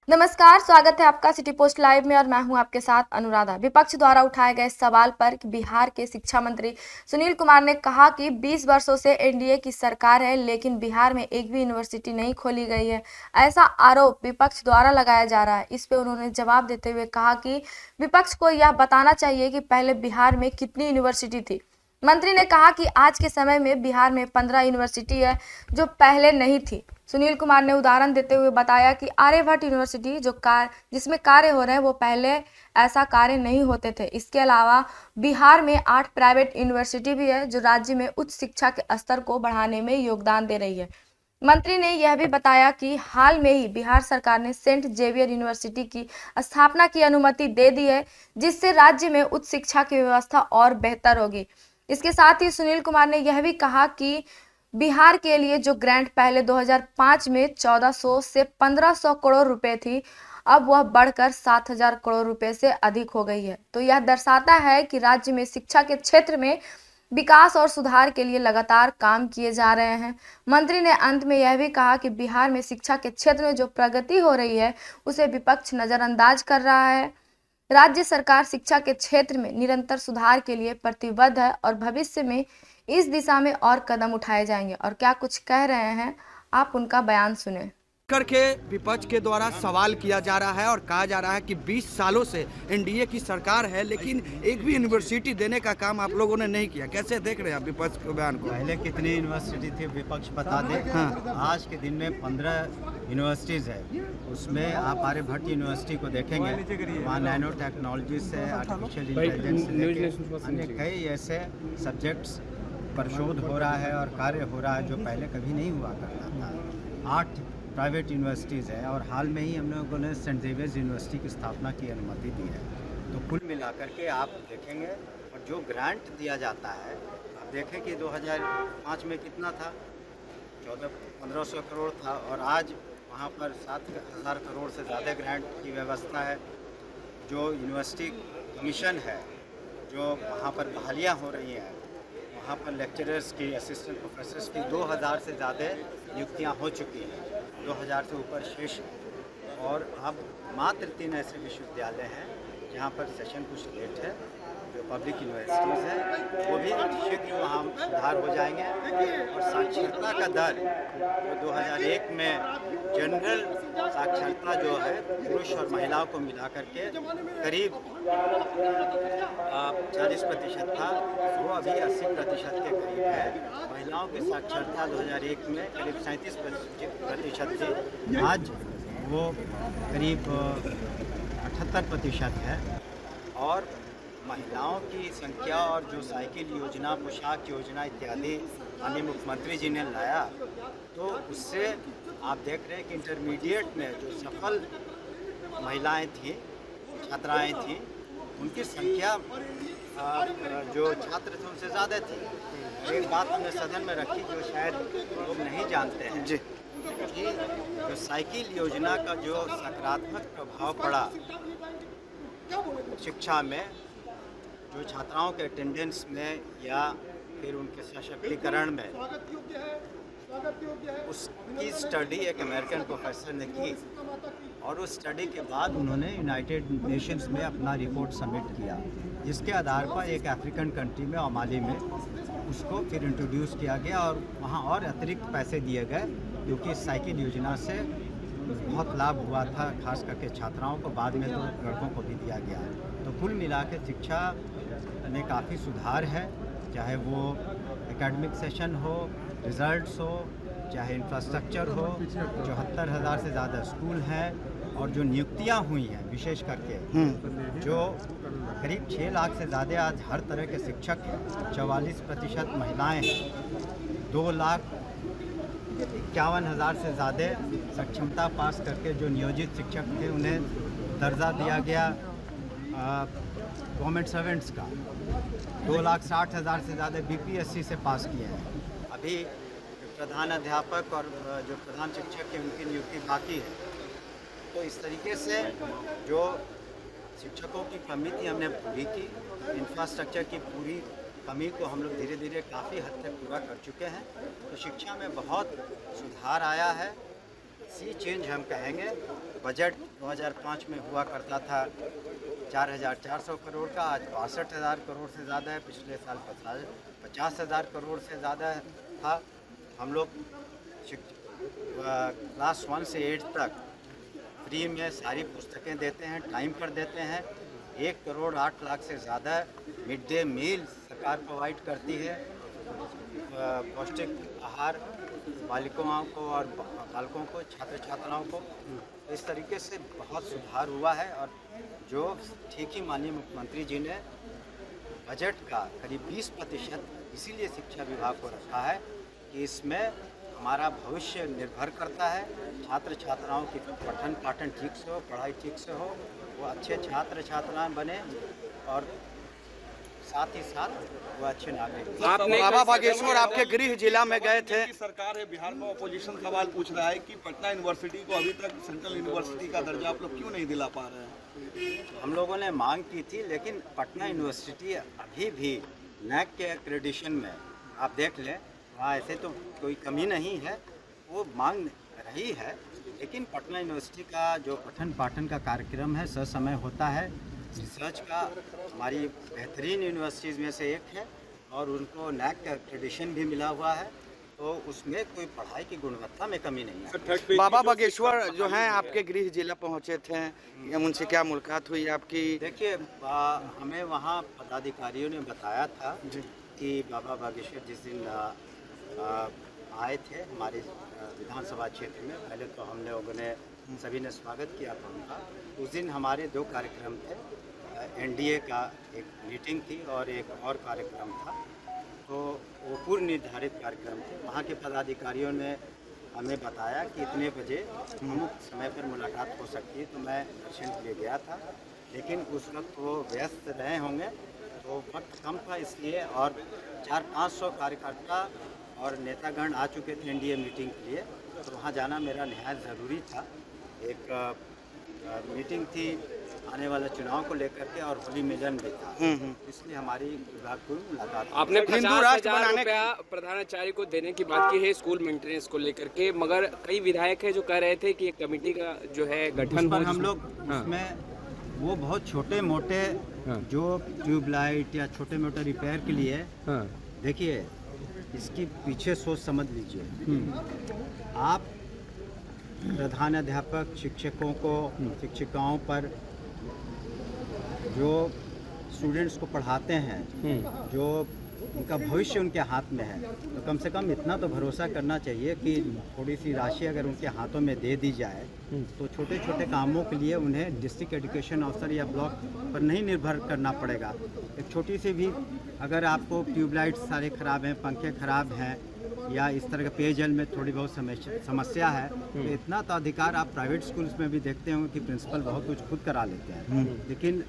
नमस्कार, स्वागत है आपका सिटी पोस्ट लाइव में और मैं हूं आपके साथ अनुराधा। विपक्ष द्वारा उठाए गए सवाल पर कि बिहार के शिक्षा मंत्री सुनील कुमार ने कहा कि 20 वर्षों से एनडीए की सरकार है, लेकिन बिहार में एक भी यूनिवर्सिटी नहीं खोली गई है। ऐसा आरोप विपक्ष द्वारा लगाया जा रहा है। इस पे उन्होंने जवाब देते हुए कहा कि विपक्ष को यह बताना चाहिए कि पहले बिहार में कितनी यूनिवर्सिटी थी। मंत्री ने कहा कि आज के समय में बिहार में 15 यूनिवर्सिटी है, जो पहले नहीं थी। सुनील कुमार ने उदाहरण देते हुए बताया कि आर्यभट्ट यूनिवर्सिटी जिसमें कार्य हो रहे हैं वो पहले ऐसा कार्य नहीं होते थे। इसके अलावा बिहार में 8 प्राइवेट यूनिवर्सिटी भी है, जो राज्य में उच्च शिक्षा के स्तर को बढ़ाने में योगदान दे रही है। मंत्री ने यह भी बताया कि हाल में ही बिहार सरकार ने सेंट जेवियर यूनिवर्सिटी की स्थापना की अनुमति दे दी है, जिससे राज्य में उच्च शिक्षा की व्यवस्था और बेहतर होगी। इसके साथ ही सुनील कुमार ने यह भी कहा कि बिहार के लिए जो ग्रांट पहले 2005 में 1400 से 1500 करोड़ रुपए थी, अब वह बढ़कर 7000 करोड़ रुपए से अधिक हो गई है। तो यह दर्शाता है कि राज्य में शिक्षा के क्षेत्र में विकास और सुधार के लिए लगातार काम किए जा रहे हैं। मंत्री ने अंत में यह भी कहा कि बिहार में शिक्षा के क्षेत्र में जो प्रगति हो रही है, उसे विपक्ष नजरअंदाज कर रहा है। राज्य सरकार शिक्षा के क्षेत्र में निरंतर सुधार के लिए प्रतिबद्ध है और भविष्य में इस दिशा में और कदम उठाए जाएंगे। और क्या कुछ कह रहे हैं, आप उनका बयान सुने। करके विपक्ष के द्वारा सवाल किया जा रहा है और कहा जा रहा है कि 20 सालों से एनडीए की सरकार है, लेकिन एक भी यूनिवर्सिटी देने का काम आप लोगों ने नहीं किया। कैसे देख रहे हैं आप विपक्ष के बयान को? पहले कितनी यूनिवर्सिटी थी विपक्ष बता दे। हाँ। आज के दिन में 15 यूनिवर्सिटीज़ है। उसमें आप आर्यभट्ट यूनिवर्सिटी को देखेंगे, वहाँ नैनो टेक्नोलॉजी से आर्टिफिशियल इंटेलिजेंस से लेकर अन्य कई ऐसे सब्जेक्ट्स पर शोध हो रहा है और कार्य हो रहा है जो पहले कभी नहीं हुआ करता था। 8 प्राइवेट यूनिवर्सिटीज़ है और हाल में ही हम लोगों ने सेंट जेवियर्स यूनिवर्सिटी की स्थापना की अनुमति दी है। तो कुल मिलाकर के आप देखेंगे और जो ग्रांट दिया जाता है, आप देखें कि 2005 में कितना था, 1500 करोड़ था और आज वहाँ पर 7000 करोड़ से ज़्यादा ग्रांट की व्यवस्था है। जो यूनिवर्सिटी कमीशन है, जो वहाँ पर बहालियाँ हो रही हैं, वहाँ पर लेक्चरर्स की, असिस्टेंट प्रोफेसर्स की 2000 से ज़्यादा नियुक्तियाँ हो चुकी हैं, 2000 से ऊपर शेष। और अब मात्र 3 ऐसे विश्वविद्यालय हैं जहाँ पर सेशन कुछ लेट है, जो पब्लिक यूनिवर्सिटीज़ हैं, वो भी शीघ्र वहाँ सुधार हो जाएंगे। और साक्षरता का दर जो 2001 में जनरल साक्षरता जो है पुरुष और महिलाओं को मिला करके करीब 40% था, वो अभी 80% के करीब है। महिलाओं की साक्षरता 2001 में करीब 37% थी, आज वो करीब 78% है। और महिलाओं की संख्या और जो साइकिल योजना, पोशाक योजना इत्यादि माननीय मुख्यमंत्री जी ने लाया, तो उससे आप देख रहे हैं कि इंटरमीडिएट में जो सफल महिलाएं थीं, छात्राएं थीं, उनकी संख्या जो छात्र थे उनसे ज़्यादा थी। एक बात हमने सदन में रखी जो शायद लोग नहीं जानते हैं जी, कि जो साइकिल योजना का जो सकारात्मक प्रभाव पड़ा शिक्षा में, जो छात्राओं के अटेंडेंस में या फिर उनके सशक्तिकरण में, उसकी स्टडी एक अमेरिकन प्रोफेसर ने की और उस स्टडी के बाद उन्होंने यूनाइटेड नेशंस में अपना रिपोर्ट सबमिट किया, जिसके आधार पर एक अफ्रीकन कंट्री में, ओमाली में, उसको फिर इंट्रोड्यूस किया गया और वहाँ और अतिरिक्त पैसे दिए गए, क्योंकि इस साइकिल योजना से बहुत लाभ हुआ था, खास करके छात्राओं को, बाद में तो लड़कों को भी दिया गया। तो कुल मिला के शिक्षा में काफ़ी सुधार है, चाहे वो एकेडमिक सेशन हो, रिज़ल्ट्स हो, चाहे इंफ्रास्ट्रक्चर हो। 74,000 से ज़्यादा स्कूल हैं और जो नियुक्तियां हुई हैं विशेष करके, जो करीब 6 लाख से ज़्यादा आज हर तरह के शिक्षक हैं, 44% महिलाएं हैं, 2,51,000 से ज़्यादा सक्षमता पास करके जो नियोजित शिक्षक थे उन्हें दर्जा दिया गया गवर्नमेंट सर्वेंट्स का। 2,60,000 से ज़्यादा बीपीएससी से पास किए हैं। अभी प्रधान अध्यापक और जो प्रधान शिक्षक हैं उनकी नियुक्ति बाकी है। तो इस तरीके से जो शिक्षकों की कमी थी हमने पूरी की, इंफ्रास्ट्रक्चर की पूरी कमी को हम लोग धीरे धीरे काफ़ी हद तक पूरा कर चुके हैं। तो शिक्षा में बहुत सुधार आया है सी चेंज हम कहेंगे। बजट 2005 में हुआ करता था 4,400 करोड़ का, आज 62,000 करोड़ से ज़्यादा है। पिछले साल 50,000 करोड़ से ज़्यादा था। हम लोग क्लास 1 से 8 तक फ्री में सारी पुस्तकें देते हैं, टाइम पर देते हैं। 1 करोड़ 8 लाख से ज़्यादा मिड डे मील सरकार प्रोवाइड करती है। पौष्टिक आहार बालिकाओं को और बालकों को, छात्र छात्राओं को, इस तरीके से बहुत सुधार हुआ है। और जो ठीक ही माननीय मुख्यमंत्री जी ने बजट का करीब 20% इसीलिए शिक्षा विभाग को रखा है कि इसमें हमारा भविष्य निर्भर करता है। छात्र छात्राओं की पठन पाठन ठीक से हो, पढ़ाई ठीक से हो, वो अच्छे छात्र छात्राएं बने और साथ ही साथ वो अच्छे नागरिक। आपने बाबा बागेश्वर आपके गृह जिला में गए थे। सरकार है बिहार में, अपोजिशन सवाल पूछ रहा है कि पटना यूनिवर्सिटी को अभी तक सेंट्रल यूनिवर्सिटी का दर्जा आप लोग क्यों नहीं दिला पा रहे हैं? हम लोगों ने मांग की थी, लेकिन पटना यूनिवर्सिटी अभी भी नैक के एक्रेडिशन में आप देख लें, वहाँ ऐसे तो कोई कमी नहीं है, वो मांग रही है। लेकिन पटना यूनिवर्सिटी का जो पठन पाठन का कार्यक्रम है ससमय होता है। रिसर्च का हमारी बेहतरीन यूनिवर्सिटीज़ में से एक है और उनको नैक का एक्रेडिशन भी मिला हुआ है, तो उसमें कोई पढ़ाई की गुणवत्ता में कमी नहीं है। बाबा बागेश्वर जो हैं आपके गृह जिला पहुंचे थे, उनसे क्या मुलाकात हुई आपकी? देखिए, हमें वहाँ पदाधिकारियों ने बताया था कि बाबा बागेश्वर जिस दिन आए थे हमारे विधानसभा क्षेत्र में, पहले तो हम लोगों ने सभी ने स्वागत किया था उनका। उस दिन हमारे 2 कार्यक्रम थे, एनडीए का एक मीटिंग थी और एक और कार्यक्रम था, तो वो पूर्व निर्धारित कार्यक्रम थे। वहाँ के पदाधिकारियों ने हमें बताया कि इतने बजे अमुक समय पर मुलाकात हो सकती है, तो मैं दर्शन के लिए गया था। लेकिन उस वक्त वो व्यस्त रहे होंगे, तो वक्त कम था इसलिए, और 400-500 कार्यकर्ता और नेतागण आ चुके थे एनडीए मीटिंग के लिए, तो वहाँ जाना मेरा निहायत ज़रूरी था। एक मीटिंग थी आने वाले चुनाव को लेकर के और होली मिलन भी था, इसलिए हमारी विभाग को मुलाकात। आपने हिंदू राष्ट्र 50,000 बनाने रुपया प्रधानाचार्य को देने की बात की है स्कूल मेंटेनेंस को लेकर के, मगर कई विधायक है जो कह रहे थे कि एक कमेटी का जो है गठन पर हो। हम लोग उसमें वो बहुत छोटे मोटे जो ट्यूबलाइट या छोटे मोटे रिपेयर के लिए, देखिए इसकी पीछे सोच समझ लीजिए। आप प्रधानाध्यापक शिक्षकों को, शिक्षिकाओं पर जो स्टूडेंट्स को पढ़ाते हैं, जो उनका भविष्य उनके हाथ में है, तो कम से कम इतना तो भरोसा करना चाहिए कि थोड़ी सी राशि अगर उनके हाथों में दे दी जाए तो छोटे छोटे कामों के लिए उन्हें डिस्ट्रिक्ट एजुकेशन ऑफिसर या ब्लॉक पर नहीं निर्भर करना पड़ेगा। एक छोटी सी भी अगर आपको ट्यूबलाइट सारे ख़राब हैं, पंखे ख़राब हैं, या इस तरह के पेयजल में थोड़ी बहुत समस्या है, तो इतना तो अधिकार आप प्राइवेट स्कूल्स में भी देखते होंगे कि प्रिंसिपल बहुत कुछ खुद करा लेते हैं। लेकिन